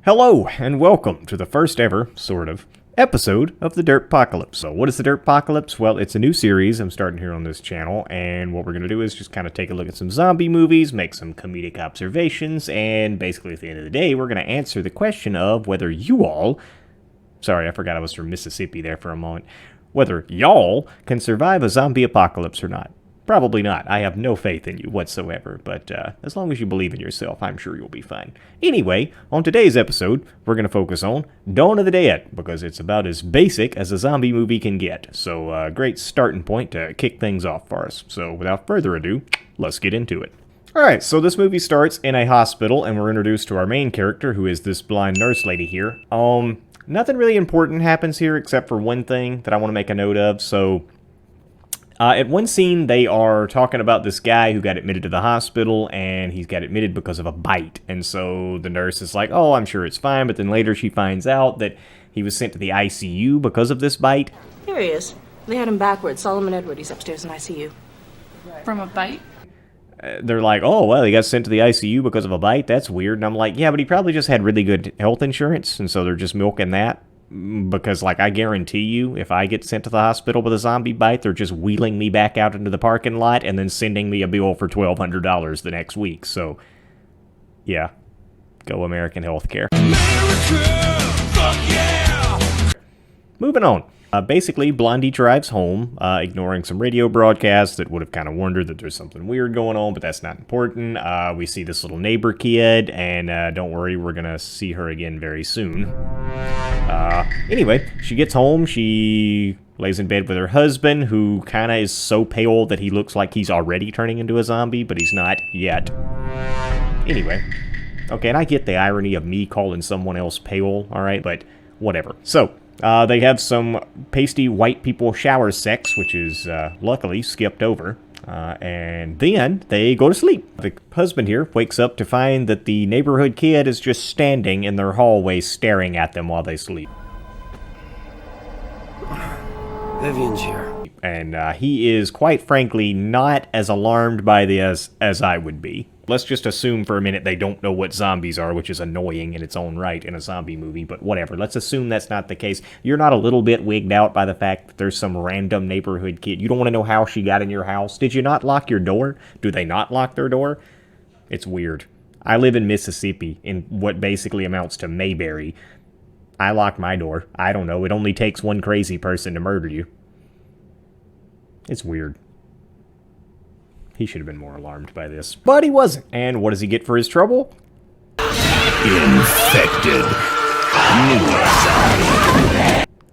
Hello, and welcome to the first ever, sort of, episode of the Derppocalypse. So what is the Derppocalypse? Well, it's a new series I'm starting here on this channel, and what we're going to do is just kind of take a look at some zombie movies, make some comedic observations, and basically at the end of the day, we're going to answer the question of whether you all... Sorry, I forgot I was from Mississippi there for a moment. Whether y'all can survive a zombie apocalypse or not. Probably not. I have no faith in you whatsoever, but as long as you believe in yourself, I'm sure you'll be fine. Anyway, on today's episode, we're going to focus on Dawn of the Dead, because it's about as basic as a zombie movie can get. So, great starting point to kick things off for us. So, without further ado, let's get into it. Alright, so this movie starts in a hospital, and we're introduced to our main character, who is this blind nurse lady here. Nothing really important happens here, except for one thing that I want to make a note of, so... at one scene, they are talking about this guy who got admitted to the hospital, and he's got admitted because of a bite. And so the nurse is like, oh, I'm sure it's fine, but then later she finds out that he was sent to the ICU because of this bite. Here he is. They had him backwards. Solomon Edward, he's upstairs in ICU. From a bite? They're like, oh, well, he got sent to the ICU because of a bite? That's weird. And I'm like, yeah, but he probably just had really good health insurance, and so they're just milking that. Because, like, I guarantee you, if I get sent to the hospital with a zombie bite, they're just wheeling me back out into the parking lot and then sending me a bill for $1,200 the next week. So, yeah. Go American healthcare. America! Fuck yeah! Moving on. Basically, Blondie drives home, ignoring some radio broadcasts that would have kind of warned her that there's something weird going on, but that's not important. We see this little neighbor kid, and don't worry, we're going to see her again very soon. Anyway, she gets home, she lays in bed with her husband, who kind of is so pale that he looks like he's already turning into a zombie, but he's not yet. Anyway. Okay, and I get the irony of me calling someone else pale, alright, but whatever. So, they have some pasty white people shower sex, which is, luckily, skipped over. And then they go to sleep. The husband here wakes up to find that the neighborhood kid is just standing in their hallway staring at them while they sleep. Vivian's here. And he is, quite frankly, not as alarmed by this as I would be. Let's just assume for a minute they don't know what zombies are, which is annoying in its own right in a zombie movie, but whatever. Let's assume that's not the case. You're not a little bit wigged out by the fact that there's some random neighborhood kid. You don't want to know how she got in your house. Did you not lock your door? Do they not lock their door? It's weird. I live in Mississippi, in what basically amounts to Mayberry. I lock my door. I don't know. It only takes one crazy person to murder you. It's weird. He should have been more alarmed by this. But he wasn't. And what does he get for his trouble? Infected.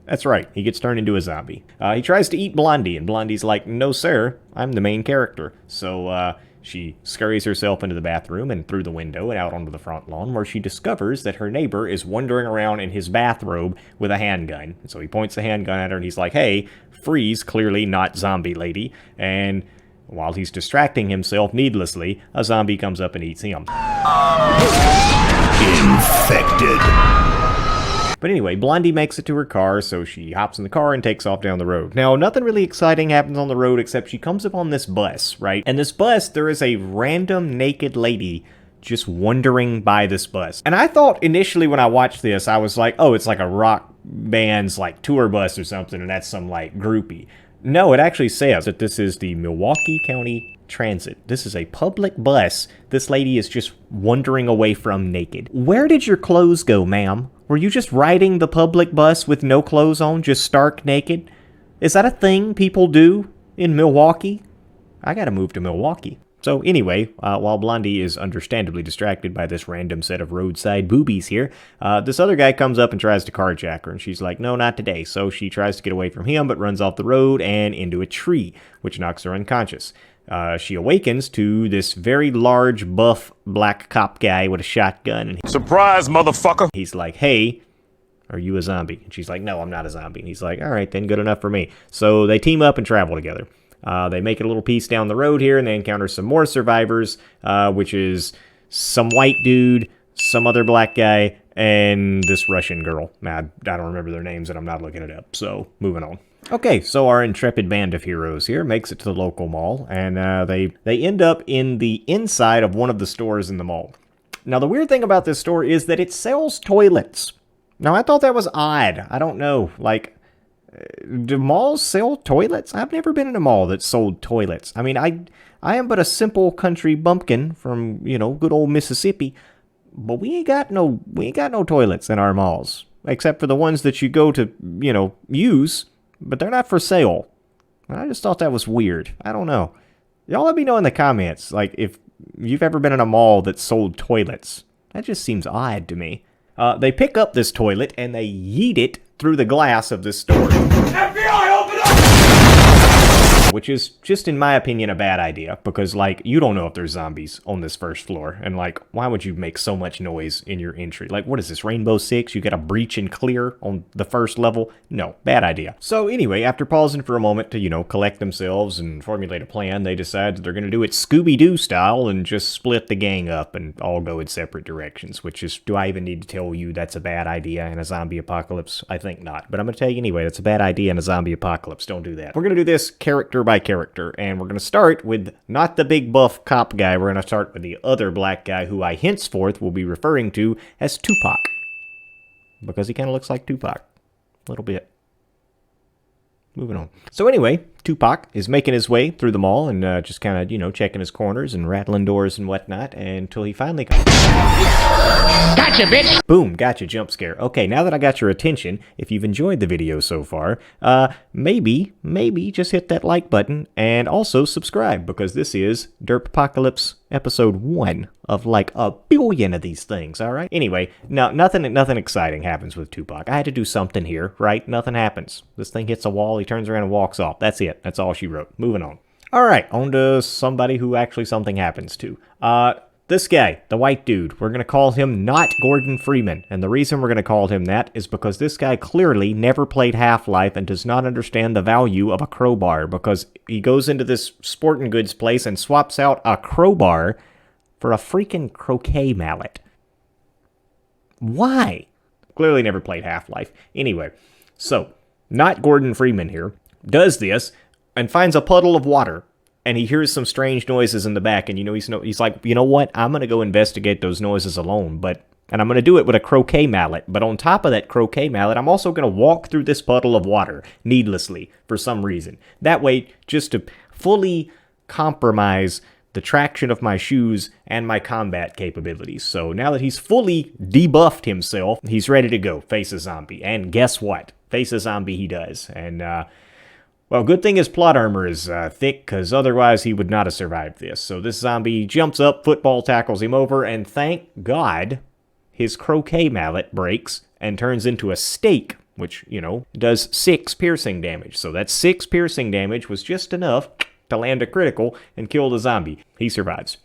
That's right. He gets turned into a zombie. He tries to eat Blondie, and Blondie's like, no, sir. I'm the main character. So, she scurries herself into the bathroom and through the window and out onto the front lawn, where she discovers that her neighbor is wandering around in his bathrobe with a handgun. And so he points the handgun at her, and he's like, hey, freeze, clearly not zombie lady. And... while he's distracting himself needlessly, a zombie comes up and eats him. Infected. But anyway, Blondie makes it to her car, so she hops in the car and takes off down the road. Now, nothing really exciting happens on the road except she comes upon this bus, right? And this bus, there is a random naked lady just wandering by this bus. And I thought initially when I watched this, I was like, oh, it's like a rock band's like tour bus or something, and that's some like groupie. No, it actually says that this is the Milwaukee County Transit. This is a public bus this lady is just wandering away from naked. Where did your clothes go, ma'am? Were you just riding the public bus with no clothes on, just stark naked? Is that a thing people do in Milwaukee? I gotta move to Milwaukee. So anyway, while Blondie is understandably distracted by this random set of roadside boobies here, this other guy comes up and tries to carjack her, and she's like, no, not today. So she tries to get away from him, but runs off the road and into a tree, which knocks her unconscious. She awakens to this very large, buff, black cop guy with a shotgun. And Surprise, motherfucker! He's like, hey, are you a zombie? And she's like, no, I'm not a zombie. And he's like, all right, then, good enough for me. So they team up and travel together. They make it a little piece down the road here, and they encounter some more survivors, which is some white dude, some other black guy, and this Russian girl. Now, I don't remember their names, and I'm not looking it up, so moving on. Okay, so our intrepid band of heroes here makes it to the local mall, and they end up in the inside of one of the stores in the mall. Now, the weird thing about this store is that it sells toilets. Now, I thought that was odd. I don't know. Like, do malls sell toilets? I've never been in a mall that sold toilets. I mean, I am but a simple country bumpkin from, you know, good old Mississippi. But we ain't got no toilets in our malls. Except for the ones that you go to, you know, use. But they're not for sale. I just thought that was weird. I don't know. Y'all let me know in the comments, like, if you've ever been in a mall that sold toilets. That just seems odd to me. They pick up this toilet and they yeet it through the glass of this store. FBI, open up! Which is just, in my opinion, a bad idea. Because, like, you don't know if there's zombies on this first floor. And, like, why would you make so much noise in your entry? Like, what is this, Rainbow Six? You gotta breach and clear on the first level? No, bad idea. So, anyway, after pausing for a moment to, you know, collect themselves and formulate a plan, they decide that they're gonna do it Scooby-Doo style and just split the gang up and all go in separate directions. Which is, do I even need to tell you that's a bad idea in a zombie apocalypse? I think not. But I'm gonna tell you anyway, that's a bad idea in a zombie apocalypse. Don't do that. We're gonna do this character by character, and we're going to start with not the big buff cop guy. We're going to start with the other black guy who I henceforth will be referring to as Tupac. Because he kind of looks like Tupac. A little bit. Moving on. So anyway, Tupac is making his way through the mall and just kind of, you know, checking his corners and rattling doors and whatnot until he finally comes. Gotcha, bitch! Boom, gotcha, jump scare. Okay, now that I got your attention, if you've enjoyed the video so far, maybe just hit that like button and also subscribe, because this is Derpocalypse episode 1 of like a billion of these things, alright? Anyway, no, nothing exciting happens with Tupac. I had to do something here, right? Nothing happens. This thing hits a wall, he turns around and walks off. That's it. That's all she wrote. Moving on. Alright, on to somebody who actually something happens to. This guy, the white dude, we're going to call him not Gordon Freeman. And the reason we're going to call him that is because this guy clearly never played Half-Life and does not understand the value of a crowbar, because he goes into this sporting goods place and swaps out a crowbar for a freaking croquet mallet. Why? Clearly never played Half-Life. Anyway, so, not Gordon Freeman here does this and finds a puddle of water. And he hears some strange noises in the back, and you know he's like, you know what? I'm gonna go investigate those noises alone, and I'm gonna do it with a croquet mallet. But on top of that croquet mallet, I'm also gonna walk through this puddle of water needlessly for some reason. That way, just to fully compromise the traction of my shoes and my combat capabilities. So now that he's fully debuffed himself, he's ready to go face a zombie. And guess what? Face a zombie he does. And well, good thing his plot armor is thick, because otherwise he would not have survived this. So this zombie jumps up, football tackles him over, and thank God his croquet mallet breaks and turns into a stake, which, you know, does 6 piercing damage. So that 6 piercing damage was just enough to land a critical and kill the zombie. He survives.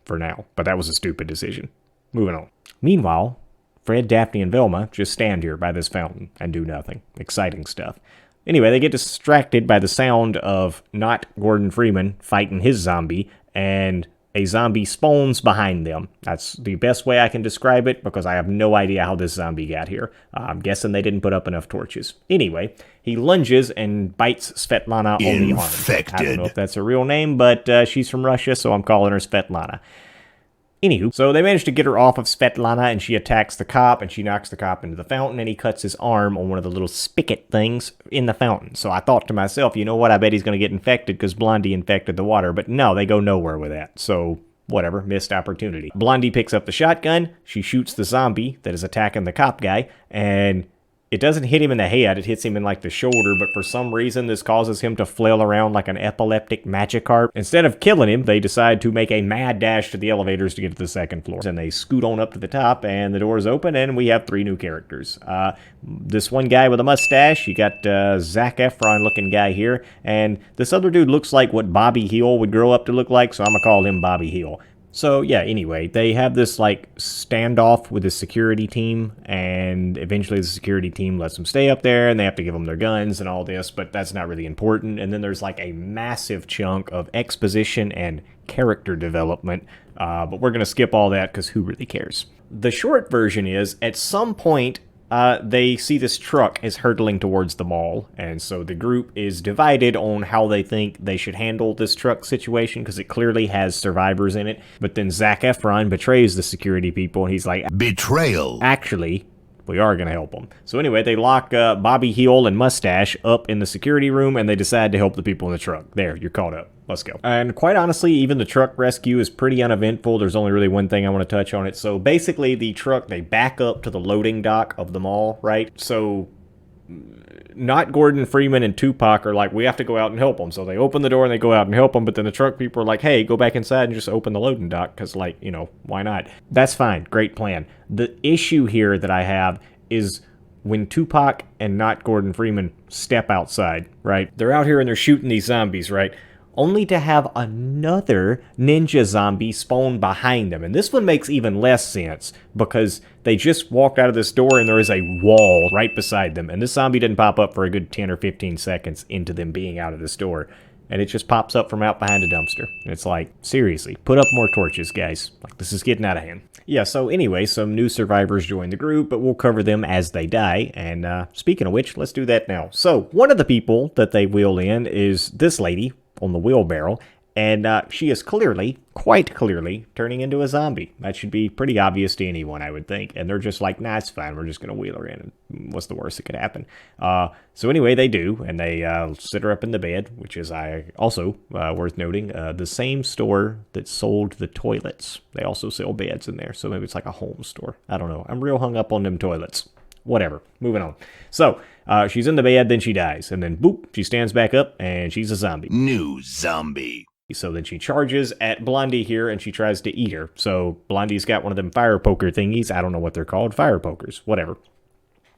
For now. But that was a stupid decision. Moving on. Meanwhile, Fred, Daphne, and Velma just stand here by this fountain and do nothing. Exciting stuff. Anyway, they get distracted by the sound of not Gordon Freeman fighting his zombie, and a zombie spawns behind them. That's the best way I can describe it, because I have no idea how this zombie got here. I'm guessing they didn't put up enough torches. Anyway, he lunges and bites Svetlana on the arm. I don't know if that's her real name, but she's from Russia, so I'm calling her Svetlana. Anywho, so they manage to get her off of Svetlana, and she attacks the cop, and she knocks the cop into the fountain, and he cuts his arm on one of the little spigot things in the fountain. So I thought to myself, you know what, I bet he's going to get infected because Blondie infected the water. But no, they go nowhere with that. So whatever, missed opportunity. Blondie picks up the shotgun, she shoots the zombie that is attacking the cop guy, and it doesn't hit him in the head, it hits him in like the shoulder, but for some reason this causes him to flail around like an epileptic Magikarp. Instead of killing him, they decide to make a mad dash to the elevators to get to the second floor. And they scoot on up to the top, and the doors open, and we have 3 new characters. This one guy with a mustache, you got Zac Efron looking guy here, and this other dude looks like what Bobby Hill would grow up to look like, so I'm gonna call him Bobby Hill. So, yeah, anyway, they have this, like, standoff with the security team, and eventually the security team lets them stay up there, and they have to give them their guns and all this, but that's not really important. And then there's, like, a massive chunk of exposition and character development, but we're going to skip all that because who really cares? The short version is, at some point, they see this truck is hurtling towards the mall, and so the group is divided on how they think they should handle this truck situation, because it clearly has survivors in it. But then Zac Efron betrays the security people, and he's like, Betrayal. actually, we are going to help them. So anyway, they lock Bobby Heel and Mustache up in the security room, and they decide to help the people in the truck. There, you're caught up. Let's go. And quite honestly, even the truck rescue is pretty uneventful. There's only really one thing I want to touch on it. So basically, the truck, they back up to the loading dock of the mall, right? So not Gordon Freeman and Tupac are like, we have to go out and help them. So they open the door and they go out and help them. But then the truck people are like, hey, go back inside and just open the loading dock. Because, like, you know, why not? That's fine. Great plan. The issue here that I have is when Tupac and not Gordon Freeman step outside, right? They're out here and they're shooting these zombies, right? Only to have another ninja zombie spawn behind them. And this one makes even less sense, because they just walked out of this door and there is a wall right beside them. And this zombie didn't pop up for a good 10 or 15 seconds into them being out of this door. And it just pops up from out behind a dumpster. And it's like, seriously, put up more torches, guys. Like, this is getting out of hand. Yeah, so anyway, some new survivors join the group, but we'll cover them as they die. And speaking of which, let's do that now. So one of the people that they wheel in is this lady on the wheelbarrow, and she is clearly, quite clearly, turning into a zombie. That should be pretty obvious to anyone, I would think. And they're just like, nah, it's fine. We're just going to wheel her in. What's the worst that could happen? So anyway, they do, and they sit her up in the bed, which is also worth noting, the same store that sold the toilets. They also sell beds in there, so maybe it's like a home store. I don't know. I'm real hung up on them toilets. Whatever. Moving on. So, she's in the bed, then she dies. And then, boop, she stands back up, and she's a zombie. New zombie. So then she charges at Blondie here, and she tries to eat her. So Blondie's got one of them fire poker thingies. I don't know what they're called. Fire pokers. Whatever.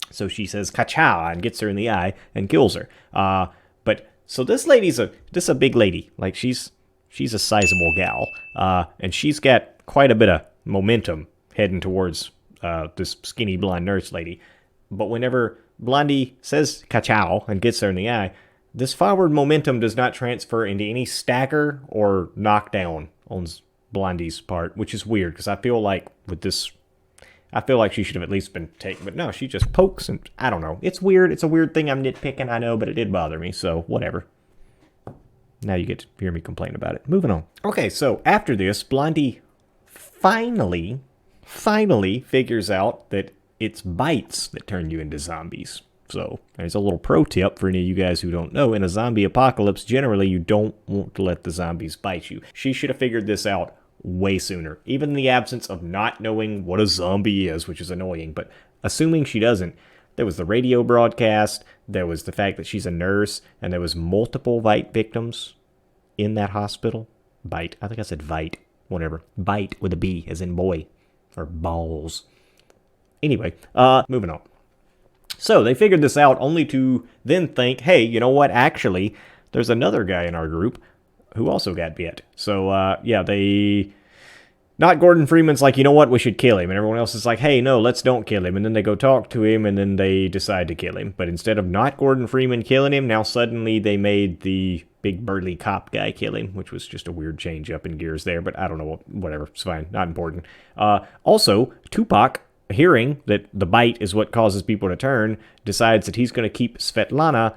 So she says, ka-chow, and gets her in the eye and kills her. So this lady's a big lady. Like, she's a sizable gal. And she's got quite a bit of momentum heading towards this skinny blonde nurse lady. But whenever Blondie says ka-chow and gets her in the eye, this forward momentum does not transfer into any stagger or knockdown on Blondie's part, which is weird, because I feel like with this, I feel like she should have at least been taken. But no, she just pokes, and I don't know. It's weird. It's a weird thing I'm nitpicking, I know, but it did bother me, so whatever. Now you get to hear me complain about it. Moving on. Okay, so after this, Blondie finally figures out that it's bites that turn you into zombies. So there's a little pro tip for any of you guys who don't know. In a zombie apocalypse, generally you don't want to let the zombies bite you. She should have figured this out way sooner, even in the absence of not knowing what a zombie is, which is annoying. But assuming she doesn't, there was the radio broadcast, there was the fact that she's a nurse, and there was multiple bite victims in that hospital. Bite. I think I said vite. Whatever. Bite with a B, as in boy. Or balls. Anyway, moving on. So they figured this out only to then think, hey, you know what? Actually, there's another guy in our group who also got bit. So, not Gordon Freeman's like, you know what? We should kill him. And everyone else is like, hey, no, let's don't kill him. And then they go talk to him, and then they decide to kill him. But instead of not Gordon Freeman killing him, now suddenly they made the big burly cop guy kill him, which was just a weird change up in gears there. But I don't know, whatever. It's fine. Not important. Also, Tupac, hearing that the bite is what causes people to turn, decides that he's going to keep Svetlana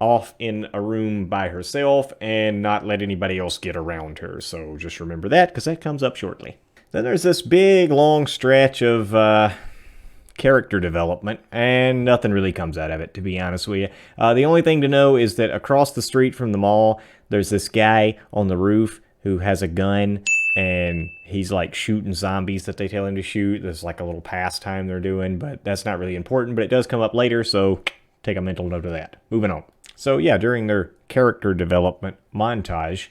off in a room by herself and not let anybody else get around her. So just remember that, because that comes up shortly. Then there's this big, long stretch of character development, and nothing really comes out of it, to be honest with you. The only thing to know is that across the street from the mall, there's this guy on the roof who has a gun, and he's like shooting zombies that they tell him to shoot. There's like a little pastime they're doing, but that's not really important, but it does come up later, so take a mental note of that. Moving on. So yeah, during their character development montage,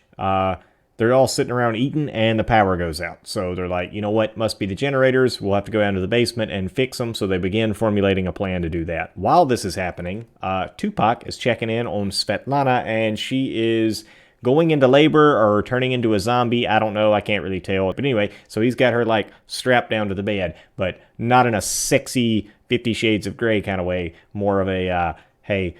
they're all sitting around eating, and the power goes out. So they're like, you know what, must be the generators. We'll have to go down to the basement and fix them. So they begin formulating a plan to do that. While this is happening, Tupac is checking in on Svetlana, and she is going into labor or turning into a zombie. I don't know. I can't really tell. But anyway, so he's got her like strapped down to the bed, but not in a sexy 50 Shades of Grey kind of way. More of a, hey,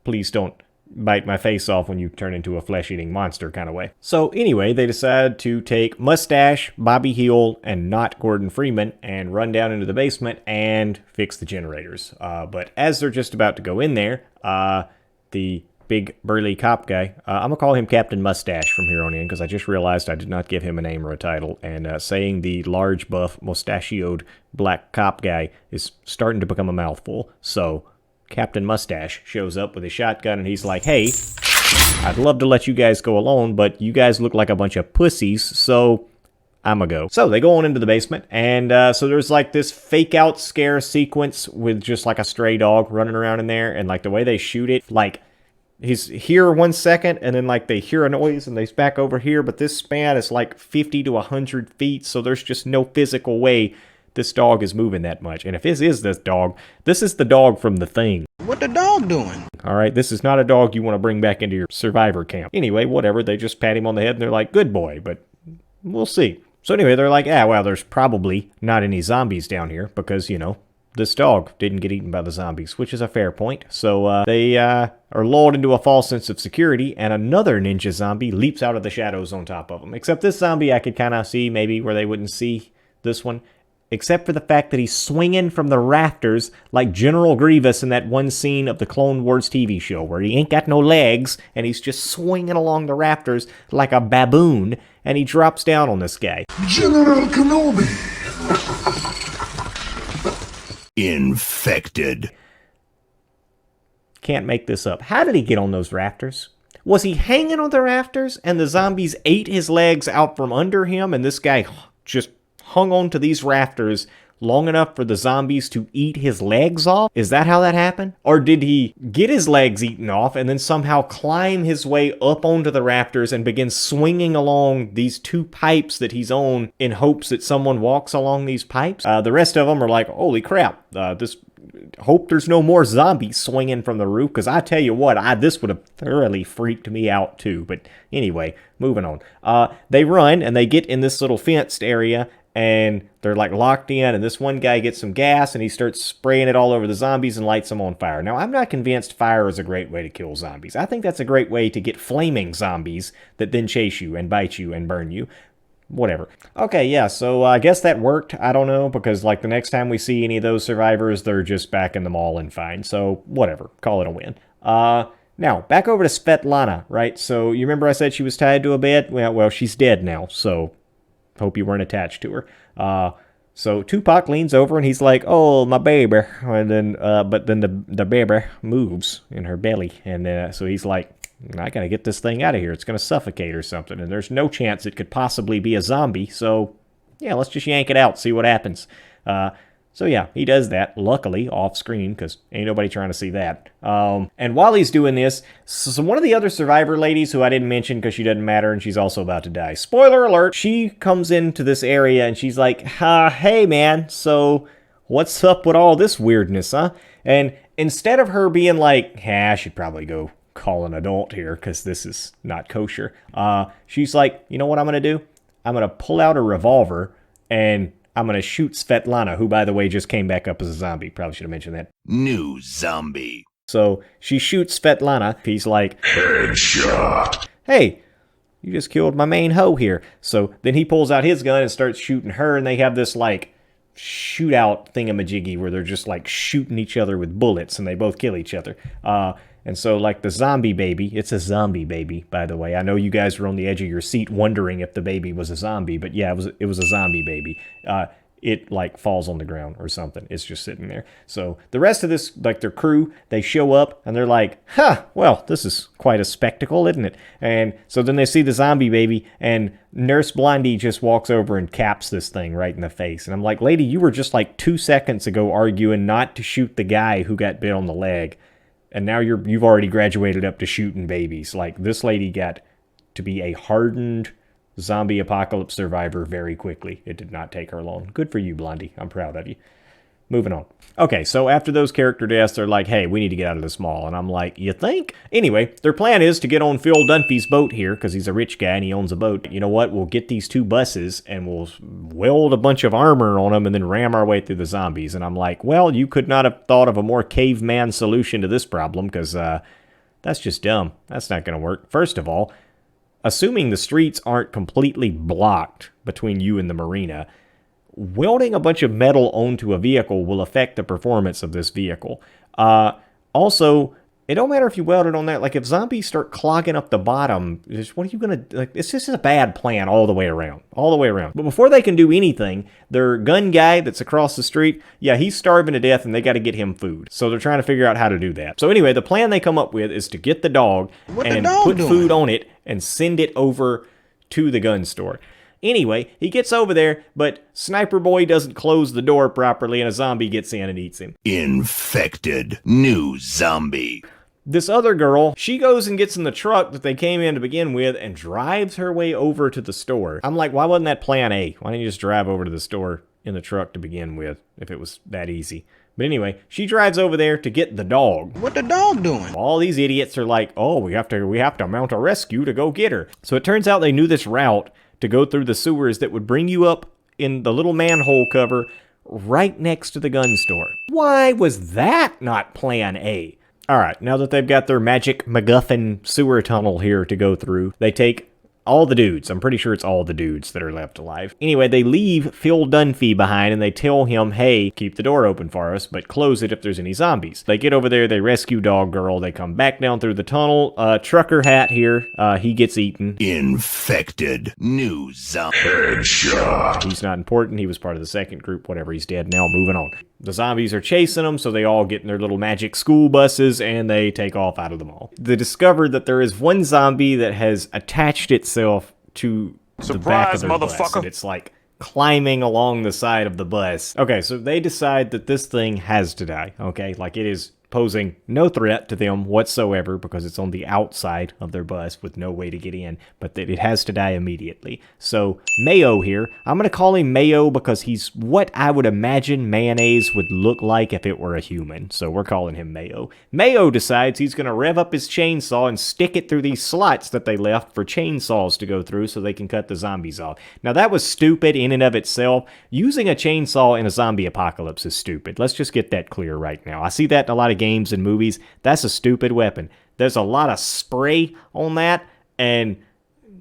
please don't bite my face off when you turn into a flesh-eating monster kind of way. So anyway, they decide to take Mustache, Bobby Hill, and not Gordon Freeman and run down into the basement and fix the generators. But as they're just about to go in there, the big burly cop guy, I'm gonna call him Captain Mustache from here on in because I just realized I did not give him a name or a title, and saying the large, buff, mustachioed black cop guy is starting to become a mouthful. So Captain Mustache shows up with a shotgun and he's like, hey, I'd love to let you guys go alone, but you guys look like a bunch of pussies, so I'ma go. So they go on into the basement, and so there's like this fake out scare sequence with just like a stray dog running around in there, and like the way they shoot it, like he's here 1 second and then like they hear a noise and they's back over here, but this span is like 50 to 100 feet, so there's just no physical way this dog is moving that much. And if this is this dog, this is the dog from The Thing. What the dog doing? All right, this is not a dog you want to bring back into your survivor camp. Anyway, whatever, they just pat him on the head and they're like, good boy, but we'll see. So anyway, they're like, well, there's probably not any zombies down here because, you know, this dog didn't get eaten by the zombies, which is a fair point. So they are lulled into a false sense of security, and another ninja zombie leaps out of the shadows on top of them. Except this zombie I could kind of see maybe where they wouldn't see this one. Except for the fact that he's swinging from the rafters like General Grievous in that one scene of the Clone Wars TV show where he ain't got no legs and he's just swinging along the rafters like a baboon, and he drops down on this guy. General Kenobi. Infected. Can't make this up. How did he get on those rafters? Was he hanging on the rafters and the zombies ate his legs out from under him and this guy just hung on to these rafters long enough for the zombies to eat his legs off? Is that how that happened? Or did he get his legs eaten off and then somehow climb his way up onto the rafters and begin swinging along these two pipes that he's on in hopes that someone walks along these pipes? The rest of them are like, holy crap, hope there's no more zombies swinging from the roof, because I tell you what, this would have thoroughly freaked me out too. But anyway, moving on. They run and they get in this little fenced area, and they're like locked in, and this one guy gets some gas and he starts spraying it all over the zombies and lights them on fire. Now, I'm not convinced fire is a great way to kill zombies. I think that's a great way to get flaming zombies that then chase you and bite you and burn you. Whatever. Okay, yeah, so I guess that worked. I don't know, because like the next time we see any of those survivors, they're just back in the mall and fine. So whatever, call it a win. Now, back over to Svetlana, right? So you remember I said she was tied to a bed? Well, she's dead now, so hope you weren't attached to her. So Tupac leans over and he's like, "Oh, my baby," and then, but then the baby moves in her belly, and so he's like, "I gotta get this thing out of here. It's gonna suffocate or something." And there's no chance it could possibly be a zombie. So yeah, let's just yank it out, see what happens. So yeah, he does that, luckily, off screen, because ain't nobody trying to see that. And while he's doing this, so one of the other survivor ladies, who I didn't mention because she doesn't matter and she's also about to die, spoiler alert, she comes into this area and she's like, hey man, so what's up with all this weirdness, huh? And instead of her being like, I should probably go call an adult here because this is not kosher, she's like, you know what I'm going to do? I'm going to pull out a revolver and I'm going to shoot Svetlana, who, by the way, just came back up as a zombie. Probably should have mentioned that. New zombie. So she shoots Svetlana. He's like, Headshot. Hey, you just killed my main hoe here. So then he pulls out his gun and starts shooting her, and they have this, like, shootout thingamajiggy where they're just, like, shooting each other with bullets, and they both kill each other. And so, like, the zombie baby, it's a zombie baby, by the way. I know you guys were on the edge of your seat wondering if the baby was a zombie, but yeah, it was a zombie baby. It, like, falls on the ground or something. It's just sitting there. So the rest of this, like, their crew, they show up, and they're like, well, this is quite a spectacle, isn't it? And so then they see the zombie baby, and Nurse Blondie just walks over and caps this thing right in the face. And I'm like, lady, you were just, like, 2 seconds ago arguing not to shoot the guy who got bit on the leg. And now you've already graduated up to shooting babies. Like, this lady got to be a hardened zombie apocalypse survivor very quickly. It did not take her long. Good for you, Blondie. I'm proud of you. Moving on. Okay, so after those character deaths, they're like, hey, we need to get out of this mall. And I'm like, you think? Anyway, their plan is to get on Phil Dunphy's boat here, because he's a rich guy and he owns a boat. You know what? We'll get these 2 buses and we'll weld a bunch of armor on them and then ram our way through the zombies. And I'm like, well, you could not have thought of a more caveman solution to this problem, because That's just dumb. That's not going to work. First of all, assuming the streets aren't completely blocked between you and the marina, welding a bunch of metal onto a vehicle will affect the performance of this vehicle. Also, it don't matter if you weld it on that. Like, if zombies start clogging up the bottom, what are you going to... Like, it's just a bad plan all the way around. All the way around. But before they can do anything, their gun guy that's across the street, yeah, he's starving to death, and they got to get him food. So they're trying to figure out how to do that. So anyway, the plan they come up with is to get the dog and put food on it and send it over to the gun store. Anyway, he gets over there, but Sniper Boy doesn't close the door properly, and a zombie gets in and eats him. Infected. New zombie. This other girl, she goes and gets in the truck that they came in to begin with and drives her way over to the store. I'm like, why wasn't that plan A? Why didn't you just drive over to the store in the truck to begin with if it was that easy? But anyway, she drives over there to get the dog. What the dog doing? All these idiots are like, oh, we have to mount a rescue to go get her. So it turns out they knew this route to go through the sewers that would bring you up in the little manhole cover right next to the gun store. Why was that not plan A? All right, now that they've got their magic MacGuffin sewer tunnel here to go through, they take all the dudes. I'm pretty sure it's all the dudes that are left alive. Anyway, they leave Phil Dunphy behind and they tell him, hey, keep the door open for us, but close it if there's any zombies. They get over there, they rescue Dog Girl, they come back down through the tunnel. Trucker Hat here, he gets eaten. Infected. New zombie. Headshot. He's not important, he was part of the second group, whatever, he's dead now, moving on. The zombies are chasing them, so they all get in their little magic school buses and they take off out of the mall. They discovered that there is one zombie that has attached itself to the back of their bus, and it's like climbing along the side of the bus. Okay, so they decide that this thing has to die, okay? Like, it is posing no threat to them whatsoever because it's on the outside of their bus with no way to get in, but that it has to die immediately. So Mayo here, I'm going to call him Mayo because he's what I would imagine mayonnaise would look like if it were a human. So we're calling him Mayo. Mayo decides he's going to rev up his chainsaw and stick it through these slots that they left for chainsaws to go through so they can cut the zombies off. Now that was stupid in and of itself. Using a chainsaw in a zombie apocalypse is stupid. Let's just get that clear right now. I see that in a lot of games and movies. That's a stupid weapon. There's a lot of spray on that and,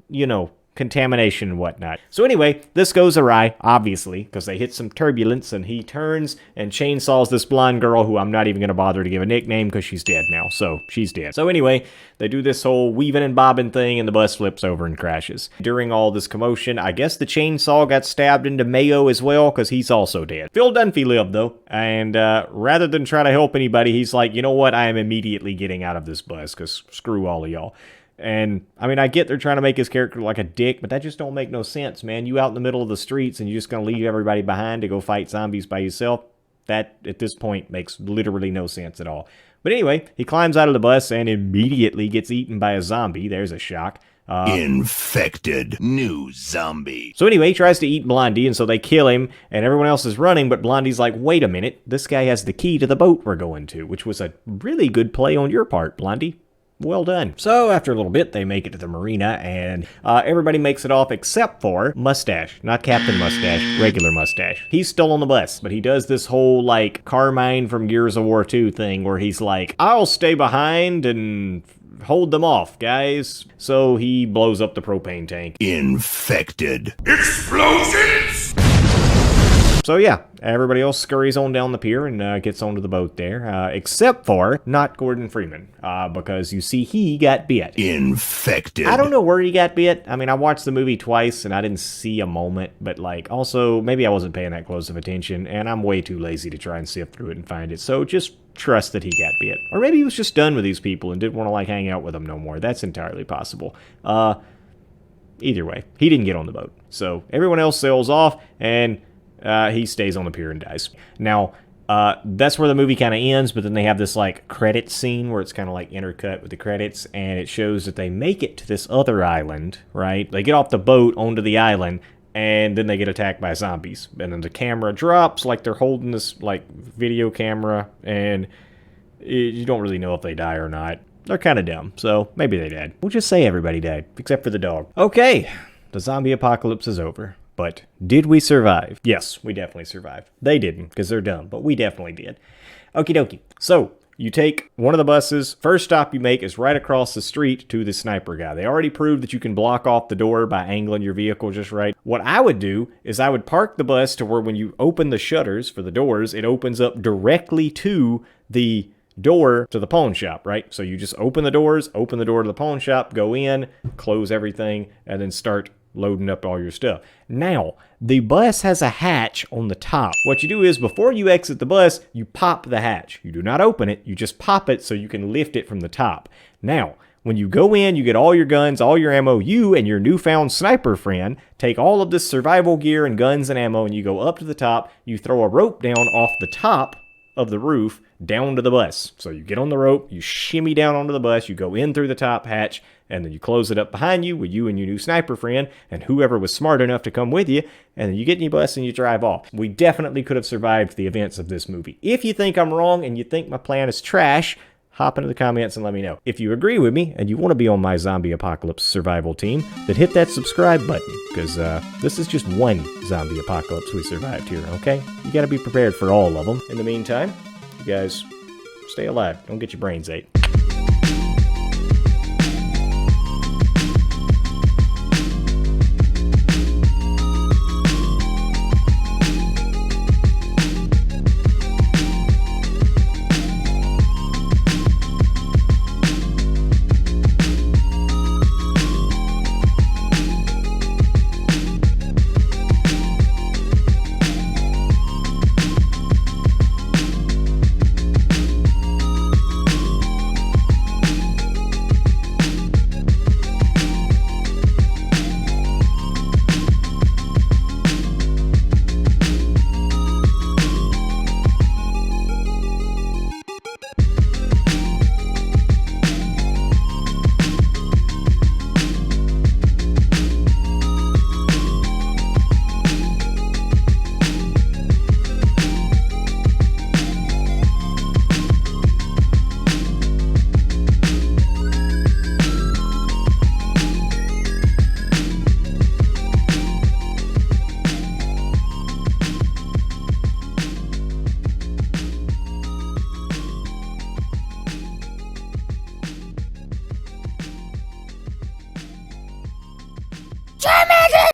you know, contamination and whatnot. So anyway, this goes awry, obviously, because they hit some turbulence and he turns and chainsaws this blonde girl who I'm not even going to bother to give a nickname because she's dead now. So she's dead. So anyway, they do this whole weaving and bobbing thing and the bus flips over and crashes. During all this commotion, I guess the chainsaw got stabbed into Mayo as well because he's also dead. Phil Dunphy lived though, and rather than try to help anybody, he's like, you know what, I am immediately getting out of this bus because screw all of y'all. And, I mean, I get they're trying to make his character like a dick, but that just don't make no sense, man. You out in the middle of the streets and you're just going to leave everybody behind to go fight zombies by yourself? That, at this point, makes literally no sense at all. But anyway, he climbs out of the bus and immediately gets eaten by a zombie. There's a shock. Infected. New zombie. So anyway, he tries to eat Blondie, and so they kill him, and everyone else is running, but Blondie's like, wait a minute, this guy has the key to the boat we're going to, which was a really good play on your part, Blondie. Well done. So after a little bit, they make it to the marina, and everybody makes it off except for Mustache. Not Captain Mustache, regular Mustache. He's still on the bus, but he does this whole, like, Carmine from Gears of War 2 thing where he's like, I'll stay behind and hold them off, guys. So he blows up the propane tank. Infected. Explosions! So yeah, everybody else scurries on down the pier and gets onto the boat there, except for not Gordon Freeman, because you see he got bit. Infected. I don't know where he got bit. I mean, I watched the movie twice and I didn't see a moment, but like also maybe I wasn't paying that close of attention and I'm way too lazy to try and sift through it and find it. So just trust that he got bit. Or maybe he was just done with these people and didn't want to like hang out with them no more. That's entirely possible. Either way, he didn't get on the boat. So everyone else sails off and he stays on the pier and dies. Now, that's where the movie kind of ends, but then they have this, like, credit scene where it's kind of, like, intercut with the credits, and it shows that they make it to this other island, right? They get off the boat onto the island, and then they get attacked by zombies. And then the camera drops, like they're holding this, like, video camera, and you don't really know if they die or not. They're kind of dumb, so maybe they died. We'll just say everybody died, except for the dog. Okay, the zombie apocalypse is over. But did we survive? Yes, we definitely survived. They didn't, because they're dumb, but we definitely did. Okie dokie. So, You take one of the buses. First stop you make is right across the street to the sniper guy. They already proved that you can block off the door by angling your vehicle just right. What I would do is I would park the bus to where when you open the shutters for the doors, it opens up directly to the door to the pawn shop, right? So you just open the doors, open the door to the pawn shop, go in, close everything, and then start loading up all your stuff. Now, the bus has a hatch on the top. What you do is before you exit the bus, you pop the hatch. You do not open it, you just pop it so you can lift it from the top. Now, when you go in, you get all your guns, all your ammo. You and your newfound sniper friend take all of this survival gear and guns and ammo, and you go up to the top. You throw a rope down off the top of the roof down to the bus. So you get on the rope, you shimmy down onto the bus, you go in through the top hatch, and then you close it up behind you with you and your new sniper friend and whoever was smart enough to come with you, and then you get in your bus and you drive off. We definitely could have survived the events of this movie. If you think I'm wrong and you think my plan is trash, hop into the comments and let me know. If you agree with me and you want to be on my zombie apocalypse survival team, then hit that subscribe button, because this is just one zombie apocalypse we survived here, okay? You got to be prepared for all of them. In the meantime, you guys stay alive. Don't get your brains ate.